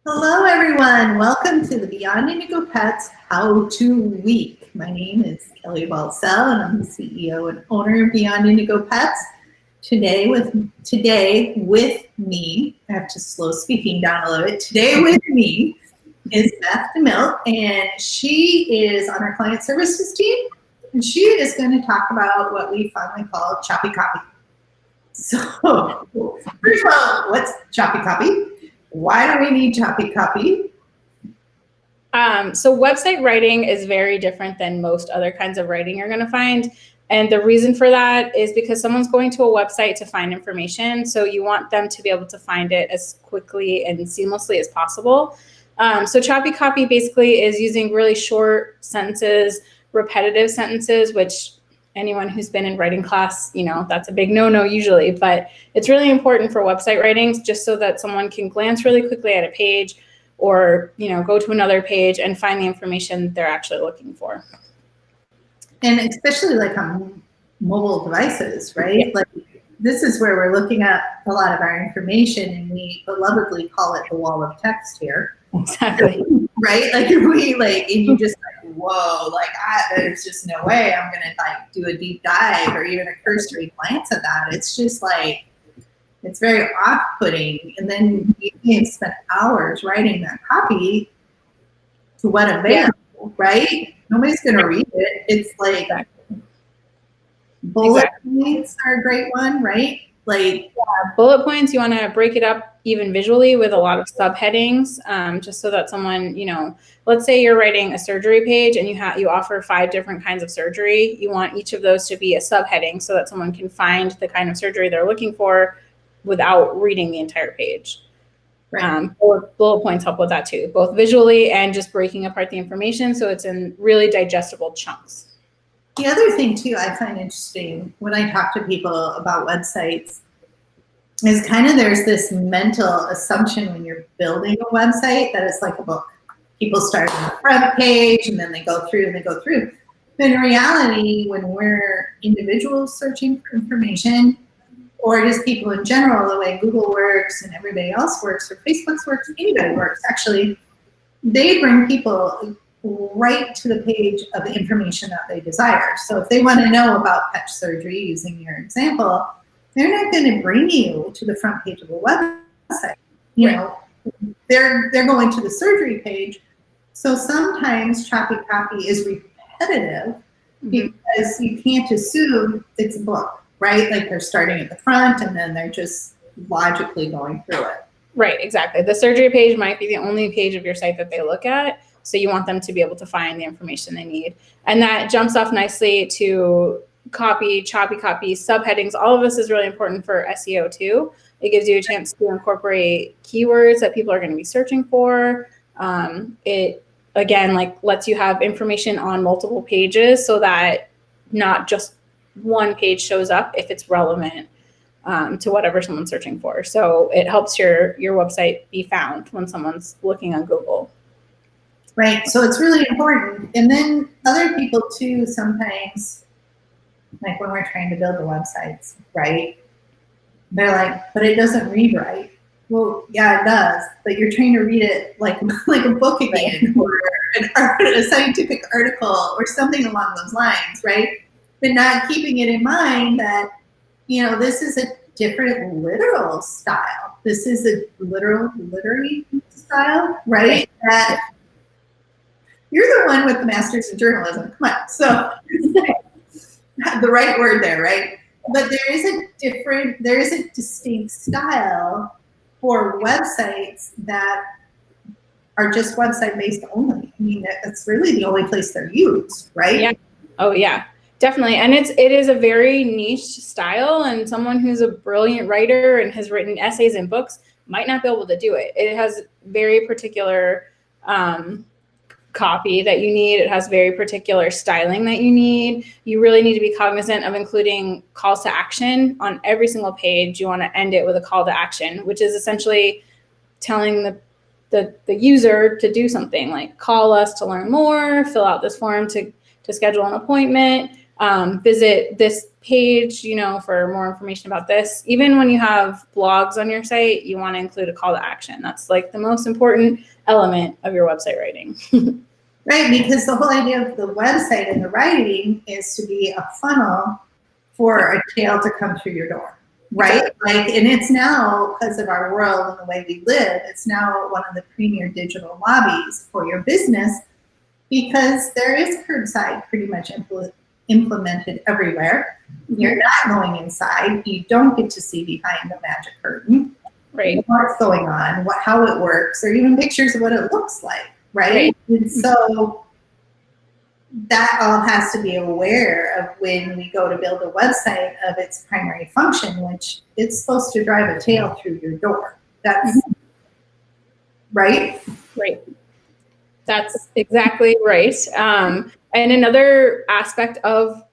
Hello, everyone. Welcome to the Beyond Indigo Pets How-To Week. My name is Kelly Balsell, and I'm the CEO and owner of Beyond Indigo Pets. Today with me, I have to slow speaking down a little bit. Today with me is Beth DeMille, and she is on our client services team, and she is going to talk about what we fondly call choppy copy. So, first of all, what's choppy copy? Why do we need choppy copy? So website writing is very different than most other kinds of writing you're going to find. And the reason for that is because someone's going to a website to find information. So you want them to be able to find it as quickly and seamlessly as possible. So choppy copy basically is using really short sentences, repetitive sentences, which anyone who's been in writing class, that's a big no-no usually, but it's really important for website writings just so that someone can glance really quickly at a page or, go to another page and find the information they're actually looking for. And especially like on mobile devices, right? Yeah. Like this is where we're looking at a lot of our information, and we belovedly call it the wall of text here. Exactly. Right? Like if we and you just whoa, there's just no way I'm gonna do a deep dive or even a cursory glance at that. It's just it's very off-putting, and then you can spend hours writing that copy to what avail, right? Nobody's gonna read it. It's bullet points are a great one, right? Bullet points, you want to break it up even visually with a lot of subheadings, just so that someone, let's say you're writing a surgery page and you offer 5 different kinds of surgery. You want each of those to be a subheading so that someone can find the kind of surgery they're looking for without reading the entire page. Right. Bullet points help with that too, both visually and just breaking apart the information so it's in really digestible chunks. The other thing too I find interesting when I talk to people about websites is there's this mental assumption when you're building a website that it's like a book. People start on the front page and then they go through and they go through. But in reality, when we're individuals searching for information, or just people in general, the way Google works and everybody else works, or Facebook works, anybody works, actually, they bring people right to the page of the information that they desire. So if they want to know about pet surgery, using your example, they're not going to bring you to the front page of a website. They're going to the surgery page. So sometimes choppy copy is repetitive because you can't assume it's a book, right? Like they're starting at the front and then they're just logically going through it. Right, exactly. The surgery page might be the only page of your site that they look at. So you want them to be able to find the information they need. And that jumps off nicely to copy, choppy copy, subheadings. All of this is really important for SEO too. It gives you a chance to incorporate keywords that people are going to be searching for. It, again, lets you have information on multiple pages so that not just one page shows up if it's relevant to whatever someone's searching for. So it helps your website be found when someone's looking on Google. Right, so it's really important. And then other people too, sometimes, like when we're trying to build the websites, right? They're like, but it doesn't read right. Well, yeah, it does, but you're trying to read it like a book again, or a scientific article or something along those lines, right? But not keeping it in mind that, this is a different literal style. This is a literary style, right? That you're the one with the master's in journalism. Come on. So the right word there, right? But there is a distinct style for websites that are just website based only. I mean, that's really the only place they're used, right? Yeah. Oh yeah, definitely. And it is a very niche style, and someone who's a brilliant writer and has written essays and books might not be able to do it. It has very particular copy that you need. It has very particular styling that you need. You really need to be cognizant of including calls to action on every single page. You want to end it with a call to action, which is essentially telling the user to do something, like call us to learn more, fill out this form to schedule an appointment. visit this page, for more information about this. Even when you have blogs on your site, you want to include a call to action. That's like the most important element of your website writing. Right, because the whole idea of the website and the writing is to be a funnel for a tail to come through your door, right? And it's now, because of our world and the way we live, it's now one of the premier digital lobbies for your business, because there is curbside pretty much implemented everywhere. You're not going inside. You don't get to see behind the magic curtain, right? What's going on, how it works, or even pictures of what it looks like, right? And so that all has to be aware of when we go to build a website of its primary function, which it's supposed to drive a tail through your door. That's right. Right. That's exactly right. And another aspect of,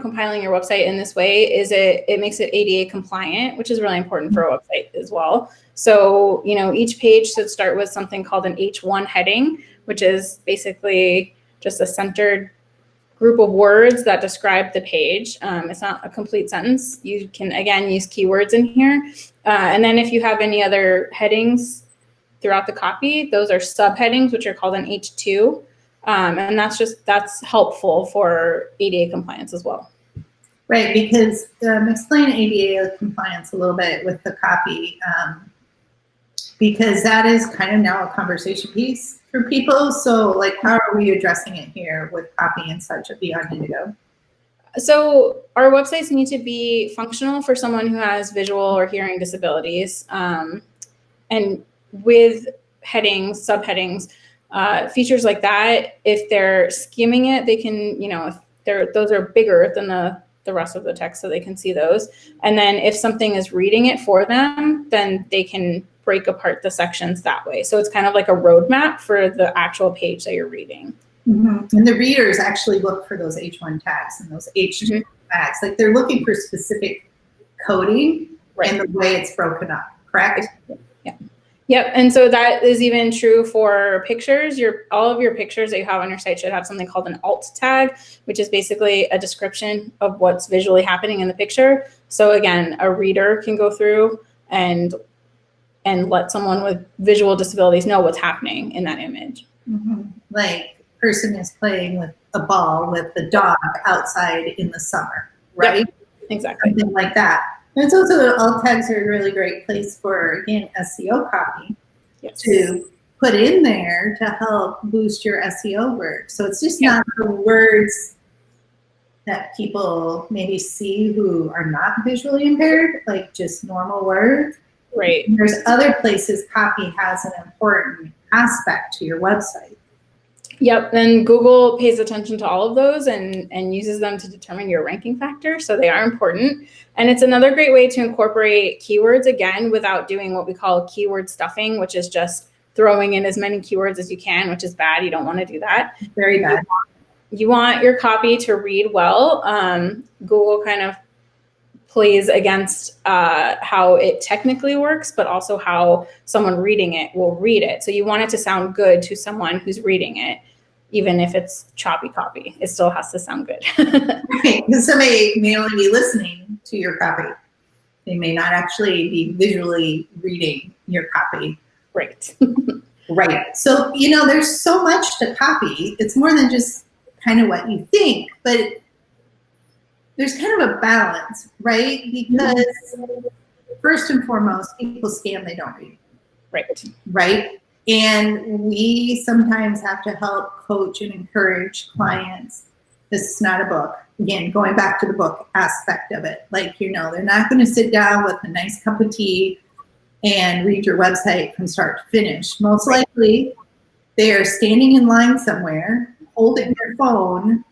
compiling your website in this way is it makes it ADA compliant, which is really important for a website as well. So, each page should start with something called an H1 heading, which is basically just a centered group of words that describe the page. It's not a complete sentence. You can, again, use keywords in here. And then if you have any other headings throughout the copy, those are subheadings, which are called an H2. And that's helpful for ADA compliance as well. Right, because explain ADA compliance a little bit with the copy, because that is kind of now a conversation piece for people. So like, how are we addressing it here with copy and such at Beyond Indigo? So our websites need to be functional for someone who has visual or hearing disabilities. And with headings, subheadings, features like that, if they're skimming it, they can, if those are bigger than the rest of the text, so they can see those. And then if something is reading it for them, then they can break apart the sections that way. So it's kind of like a roadmap for the actual page that you're reading. Mm-hmm. And the readers actually look for those H1 tags and those H2 tags. Like they're looking for specific coding and the way it's broken up, correct? Yeah. Yep. And so that is even true for pictures. All of your pictures that you have on your site should have something called an alt tag, which is basically a description of what's visually happening in the picture. So again, a reader can go through and let someone with visual disabilities know what's happening in that image. Mm-hmm. Like person is playing with a ball with the dog outside in the summer, right? Yep. Exactly. Something like that. And it's also, alt tags are a really great place for, again, SEO copy to put in there to help boost your SEO work. So it's just not the words that people maybe see who are not visually impaired, like just normal words. Right. And there's other places copy has an important aspect to your website. Yep, and Google pays attention to all of those and uses them to determine your ranking factor, so they are important. And it's another great way to incorporate keywords, again, without doing what we call keyword stuffing, which is just throwing in as many keywords as you can, which is bad. You don't want to do that. Very bad. You want your copy to read well. Google kind of plays against how it technically works, but also how someone reading it will read it. So you want it to sound good to someone who's reading it, even if it's choppy copy. It still has to sound good. Right, because somebody may only be listening to your copy. They may not actually be visually reading your copy. Right. Right. So, there's so much to copy. It's more than just kind of what you think, but there's kind of a balance, right? Because first and foremost, people scan, they don't read. Right. Right? And we sometimes have to help coach and encourage clients. This is not a book. Again, going back to the book aspect of it. Like, they're not going to sit down with a nice cup of tea and read your website from start to finish. Most likely, they are standing in line somewhere, holding their phone,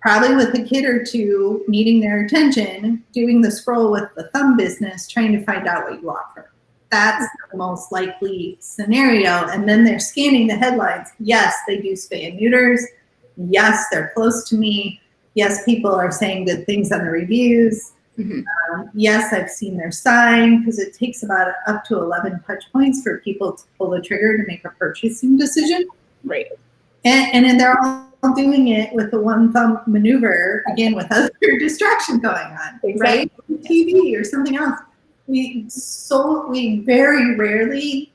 probably with a kid or two needing their attention, doing the scroll with the thumb business, trying to find out what you offer. That's the most likely scenario. And then they're scanning the headlines. Yes, they do spay and neuters. Yes, they're close to me. Yes, people are saying good things on the reviews. Mm-hmm. Yes, I've seen their sign, because it takes about up to 11 touch points for people to pull the trigger to make a purchasing decision. Right. And then they're all doing it with the one thumb maneuver, again, with other distraction going on, Exactly. right? TV or something else. We very rarely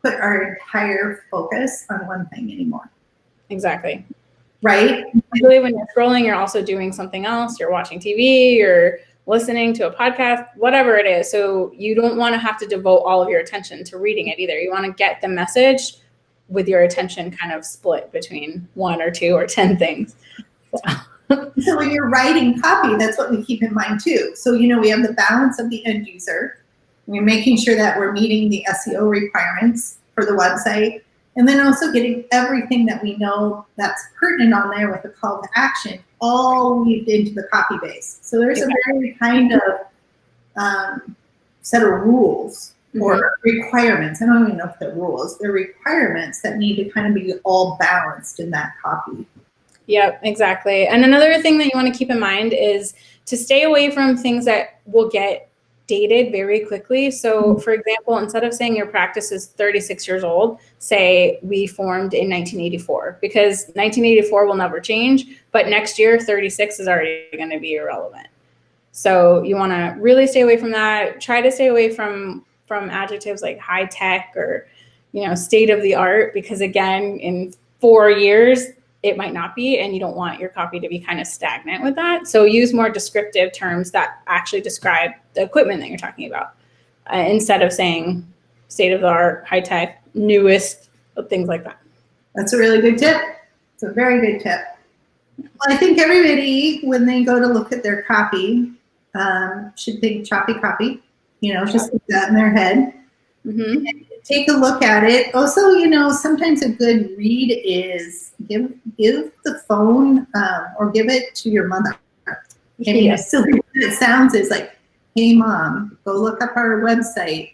put our entire focus on one thing anymore. Exactly. Right? Usually when you're scrolling, you're also doing something else. You're watching TV, you're listening to a podcast, whatever it is. So you don't want to have to devote all of your attention to reading it either. You want to get the message with your attention kind of split between 1 or 2 or 10 things. So when you're writing copy, that's what we keep in mind too. So, we have the balance of the end user. We're making sure that we're meeting the SEO requirements for the website. And then also getting everything that we know that's pertinent on there with a call to action all weaved into the copy base. So there's a very kind of set of rules or requirements. I don't even know if they're rules. They're requirements that need to kind of be all balanced in that copy. Yep, exactly. And another thing that you want to keep in mind is to stay away from things that will get dated very quickly. So for example, instead of saying your practice is 36 years old, say we formed in 1984, because 1984 will never change, but next year 36 is already going to be irrelevant. So you want to really stay away from that. Try to stay away from adjectives like high tech or, state of the art, because again, in 4 years, it might not be, and you don't want your copy to be kind of stagnant with that. So use more descriptive terms that actually describe the equipment that you're talking about, instead of saying state of the art, high tech, newest, things like that. That's a really good tip. It's a very good tip. Well, I think everybody, when they go to look at their copy, should think choppy copy, just keep that in their head. Mm-hmm. Take a look at it. Also, sometimes a good read is give the phone or give it to your mother. I mean, as silly as it sounds, is like, hey, Mom, go look up our website,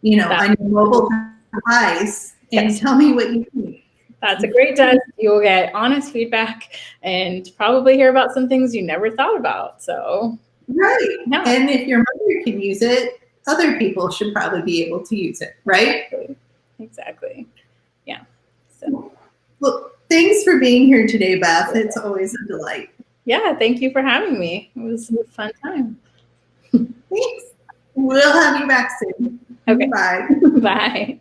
on your mobile device and tell me what you think. That's a great test. You'll get honest feedback and probably hear about some things you never thought about. So, right. Yeah. And if your mother can use it, other people should probably be able to use it, right? Exactly. Yeah. So. Well, thanks for being here today, Beth. It's always a delight. Yeah, thank you for having me. It was a fun time. Thanks. We'll have you back soon. Okay. Bye. Bye.